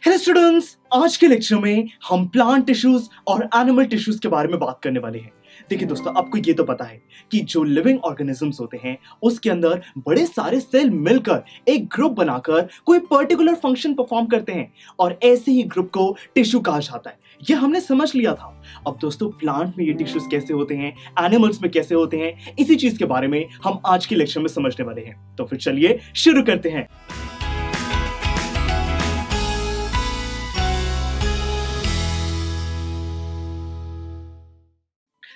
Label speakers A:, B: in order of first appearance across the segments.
A: Hello students, आज के lecture में हम प्लांट टिश्यूज और एनिमल टिश्यूज के बारे में बात करने वाले हैं। देखिए दोस्तों, आपको ये तो पता है कि जो लिविंग ऑर्गेनिजम्स होते हैं उसके अंदर बड़े सारे सेल मिलकर एक ग्रुप बनाकर कोई पर्टिकुलर फंक्शन परफॉर्म करते हैं और ऐसे ही ग्रुप को टिश्यू कहा जाता है। ये हमने समझ लिया था। अब दोस्तों, प्लांट में ये टिश्यूज कैसे होते हैं, एनिमल्स में कैसे होते हैं, इसी चीज के बारे में हम आज के लेक्चर में समझने वाले हैं। तो फिर चलिए शुरू करते हैं।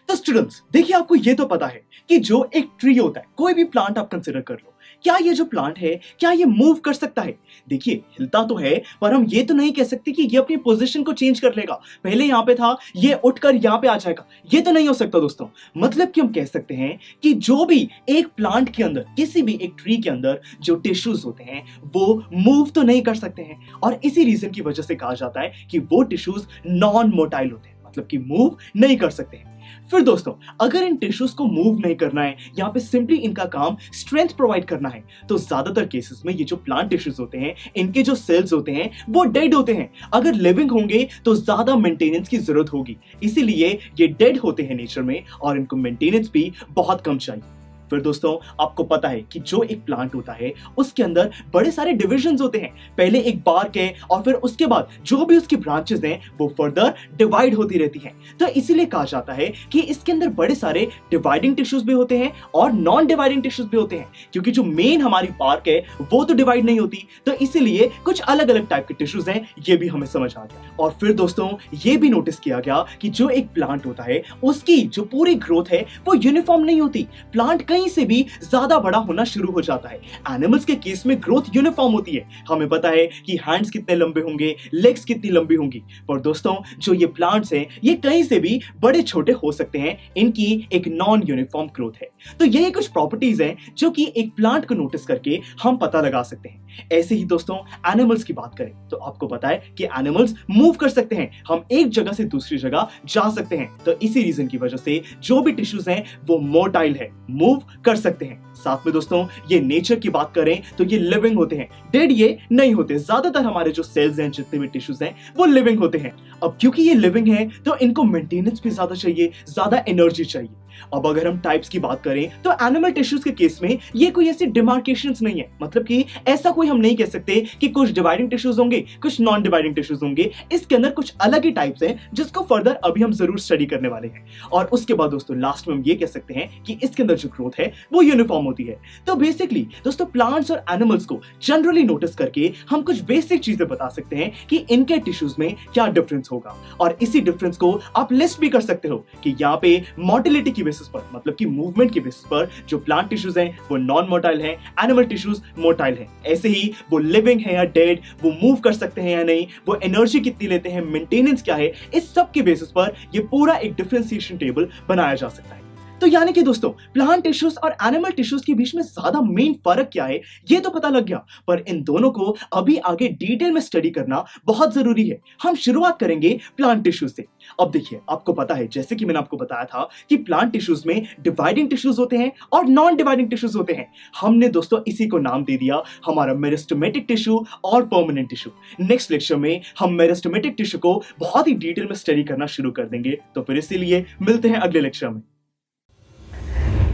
A: तो स्टूडेंट्स देखिए, आपको ये तो पता है कि जो एक ट्री होता है, कोई भी प्लांट आप कंसिडर कर लो, क्या ये जो प्लांट है क्या ये मूव कर सकता है? देखिए, हिलता तो है पर हम ये तो नहीं कह सकते कि ये अपनी पोजीशन को चेंज कर लेगा। पहले यहां पे था, ये उठकर यहां पे आ जाएगा। ये तो नहीं हो सकता दोस्तों। मतलब कि हम कह सकते हैं कि जो भी एक प्लांट के अंदर, किसी भी एक ट्री के अंदर जो टिश्यूज होते हैं वो मूव तो नहीं कर सकते हैं, और इसी रीजन की वजह से कहा जाता है कि वो टिश्यूज नॉन मोटाइल होते हैं, मतलब कि मूव नहीं कर सकते हैं। फिर दोस्तों, अगर इन टिश्यूज को मूव नहीं करना है, यहाँ पे सिंपली इनका काम स्ट्रेंथ प्रोवाइड करना है, तो ज्यादातर केसेस में ये जो प्लांट टिश्यूज होते हैं, इनके जो सेल्स होते हैं वो डेड होते हैं। अगर लिविंग होंगे तो ज्यादा मेंटेनेंस की जरूरत होगी, इसीलिए ये डेड होते हैं नेचर में, और इनको मेंटेनेंस भी बहुत कम चाहिए। फिर दोस्तों, आपको पता है कि जो एक प्लांट होता है उसके अंदर बड़े सारे डिविजन्स होते हैं। पहले एक बार्क है और फिर उसके बाद जो भी उसकी ब्रांचेस हैं वो फर्दर डिवाइड होती रहती हैं। तो इसीलिए कहा जाता है कि इसके अंदर बड़े सारे डिवाइडिंग टिश्यूज भी होते हैं और नॉन डिवाइडिंग टिश्यूज भी होते हैं, क्योंकि जो मेन हमारी बार्क है वो तो डिवाइड नहीं होती, तो इसीलिए कुछ अलग अलग टाइप के टिश्यूज हैं। ये भी हमें समझ आ गया। और फिर दोस्तों, ये भी नोटिस किया गया कि जो एक प्लांट होता है उसकी जो पूरी ग्रोथ है वो यूनिफॉर्म नहीं होती। प्लांट कहीं से भी ज्यादा बड़ा होना शुरू हो जाता है। एनिमल्स के केस में ग्रोथ यूनिफॉर्म होती है। हमें पता है कि हैंड्स कितने लंबे होंगे, लेग्स कितनी लंबी होंगी। पर दोस्तों, जो ये प्लांट्स हैं ये कहीं से भी बड़े छोटे हो सकते हैं। इनकी एक नॉन यूनिफॉर्म ग्रोथ है। तो यही कुछ प्रॉपर्टीज हैं जो कि एक प्लांट को नोटिस करके हम पता लगा सकते हैं। ऐसे ही दोस्तों, एनिमल्स की बात करें तो आपको पता है कि एनिमल्स मूव कर सकते हैं। हम एक जगह से दूसरी जगह जा सकते हैं। तो इसी रीजन की वजह से जो भी टिश्यूज हैं वो मोटाइल है, मूव कर सकते हैं। साथ में दोस्तों, ये नेचर की बात करें तो ये लिविंग होते हैं, डेड ये नहीं होते। ज्यादातर हमारे जो सेल्स हैं, जितने भी टिश्यूज हैं वो लिविंग होते हैं। अब क्योंकि ये लिविंग है तो इनको मेंटेनेंस भी ज्यादा चाहिए, ज्यादा एनर्जी चाहिए। अब अगर हम टाइप्स की बात करें तो एनिमल टिश्यूज के केस में ये कोई ऐसी डिमार्केशंस नहीं है। मतलब कि ऐसा कोई हम नहीं कह सकते कि कुछ डिवाइडिंग टिश्यूज होंगे, कुछ नॉन डिवाइडिंग टिश्यूज होंगे। इसके अंदर कुछ अलग ही टाइप्स हैं जिसको फर्दर अभी हम जरूर स्टडी करने वाले हैं। और उसके बाद दोस्तों, लास्ट में हम ये कह सकते हैं कि इसके अंदर जो ग्रोथ है वो यूनिफॉर्म होती है। तो बेसिकली दोस्तों, प्लांट्स और एनिमल्स को जनरली नोटिस करके हम कुछ बेसिक चीजें बता सकते हैं कि इनके टिश्यूज में क्या डिफरेंस होगा। और इसी डिफरेंस को आप लिस्ट भी कर सकते हो कि यहाँ पे मोटिलिटी की बेसिस पर, मतलब कि मूवमेंट की बेसिस पर, जो प्लांट टिश्यूज हैं वो नॉन मोटाइल हैं, एनिमल टिश्यूज मोटाइल हैं। ऐसे ही वो लिविंग है या डेड, वो मूव कर सकते हैं या नहीं, वो एनर्जी कितनी लेते हैं, मेंटेनेंस क्या है, इस सब के बेसिस पर ये पूरा एक डिफरेंशिएशन टेबल बनाया जा सकता है। तो यानी कि दोस्तों, प्लांट टिश्यूज और एनिमल टिश्यूज के बीच में ज्यादा मेन फर्क क्या है ये तो पता लग गया, पर इन दोनों को अभी आगे डिटेल में स्टडी करना बहुत जरूरी है। हम शुरुआत करेंगे प्लांट टिश्यूज से। अब देखिए, आपको पता है, जैसे कि मैंने आपको बताया था कि प्लांट टिश्यूज में डिवाइडिंग टिश्यूज होते हैं और नॉन डिवाइडिंग टिश्यूज होते हैं। हमने दोस्तों इसी को नाम दे दिया हमारा मेरिस्टेमेटिक टिश्यू और परमानेंट टिश्यू। नेक्स्ट लेक्चर में हम मेरिस्टेमेटिक टिश्यू को बहुत ही डिटेल में स्टडी करना शुरू कर देंगे। तो फिर इसीलिए मिलते हैं अगले लेक्चर में।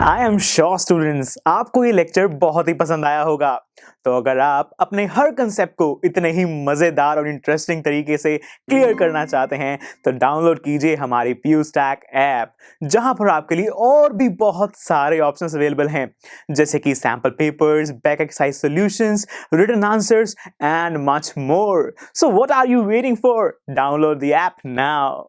B: आई एम श्योर स्टूडेंट्स, आपको ये लेक्चर बहुत ही पसंद आया होगा। तो अगर आप अपने हर कंसेप्ट को इतने ही मज़ेदार और इंटरेस्टिंग तरीके से क्लियर करना चाहते हैं तो डाउनलोड कीजिए हमारी PuStack ऐप, जहां पर आपके लिए और भी बहुत सारे ऑप्शंस अवेलेबल हैं, जैसे कि sample papers, back exercise solutions, written answers and much more. So what are you waiting for? Download the app now.